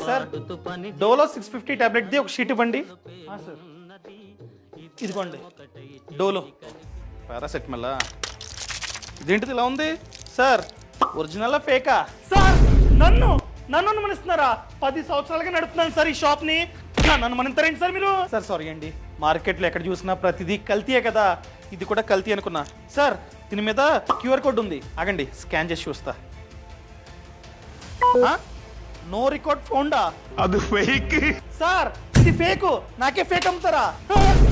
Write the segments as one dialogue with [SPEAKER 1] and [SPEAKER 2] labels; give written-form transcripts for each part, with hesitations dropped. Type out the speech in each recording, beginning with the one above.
[SPEAKER 1] Sir Dolo 650 tablet the ఒక sheet ఇవ్వండి. Sir ఇదిగోండి డోలో పారాసెటమాల్. ఇదేంటిది ఇలా ఉంది సార్? Original ఫేకా sir? నన్ను అనుమానిస్తున్నారా? 10 సంవత్సరాలుగా నడుపుతున్నాను సార్ ఈ షాప్ ని. నన్ను అనుమానిస్తారేంటి సార్ మీరు? సార్ సారీ అండి, మార్కెట్లో ఎక్కడ చూసినా ప్రతిదీ కల్తీయే కదా, ఇది కూడా కల్తీ అనుకున్నా. సార్ దీని మీద QR కోడ్ ఉంది, ఆగండి స్కాన్ చేసి చూస్తా. నో రికార్డ్ ఫౌండా?
[SPEAKER 2] అది ఫేక్
[SPEAKER 1] సార్. ఇది ఫేకు, నాకే ఫేక్ అమ్ముతారా?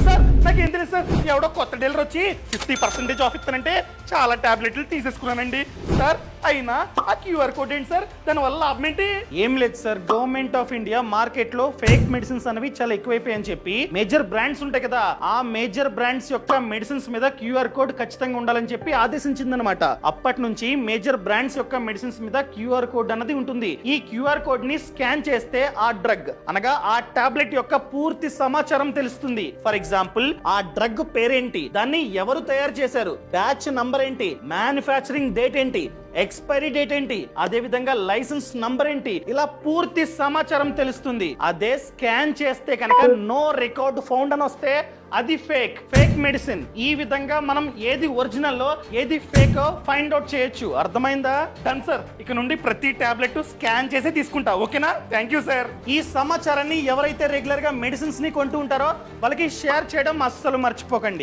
[SPEAKER 1] సార్ నాకేం తెలుసు సార్, ఎవడో కొత్త డీలర్ వచ్చి 50% ఆఫ్ ఇస్తానంటే చాలా టాబ్లెట్లు తీసేసుకున్నానండి సార్. అయినా ఆ QR కోడ్ ఏంటి సార్? దానివల్ల లాభం ఏంటి? ఏం లేదు sir, government of India market లో ఫేక్ మెడిసిన్స్ అనేవి చాలా ఎక్కువైపోయాయని చెప్పి మేజర్ బ్రాండ్స్ ఉంటాయి కదా, ఆ మేజర్ బ్రాండ్స్ యొక్క మెడిసిన్స్ మీద QR కోడ్ ఖచ్చితంగా ఉండాలని చెప్పి ఆదేశించిందనమాట. అప్పటి నుంచి మేజర్ బ్రాండ్స్ యొక్క మెడిసిన్స్ మీద QR కోడ్ అన్నది ఉంటుంది. ఈ QR కోడ్ ని స్కాన్ చేస్తే ఆ డ్రగ్ అనగా ఆ టాబ్లెట్ యొక్క పూర్తి సమాచారం తెలుస్తుంది. ఫర్ ఎగ్జాంపుల్ ఆ డ్రగ్ పేరేంటి, దాన్ని ఎవరు తయారు చేశారు, బ్యాచ్ నంబర్ ఏంటి, మ్యానుఫ్యాక్చరింగ్ డేట్ ఏంటి, ఎక్స్పైరీ డేట్ ఏంటి, అదే విధంగా లైసెన్స్ నంబర్ ఏంటి, ఇలా పూర్తి సమాచారం తెలుస్తుంది. అదే స్కాన్ చేస్తే కనుక నో రికార్డ్ ఫౌండ్ అని వస్తే అది ఫేక్ మెడిసిన్. ఈ విధంగా మనం ఏది ఒరిజినల్ ఏది ఫేక్ ఫైండ్ అవుట్ చేయొచ్చు. అర్థమైందా? డన్ సార్, ఇక నుండి ప్రతి టాబ్లెట్ స్కాన్ చేసి తీసుకుంటా. ఓకేనా? Thank you sir. ఈ సమాచారాన్ని ఎవరైతే రెగ్యులర్ గా మెడిసిన్స్ ని కొంటూ ఉంటారో వాళ్ళకి షేర్ చేయడం అస్సలు మర్చిపోకండి.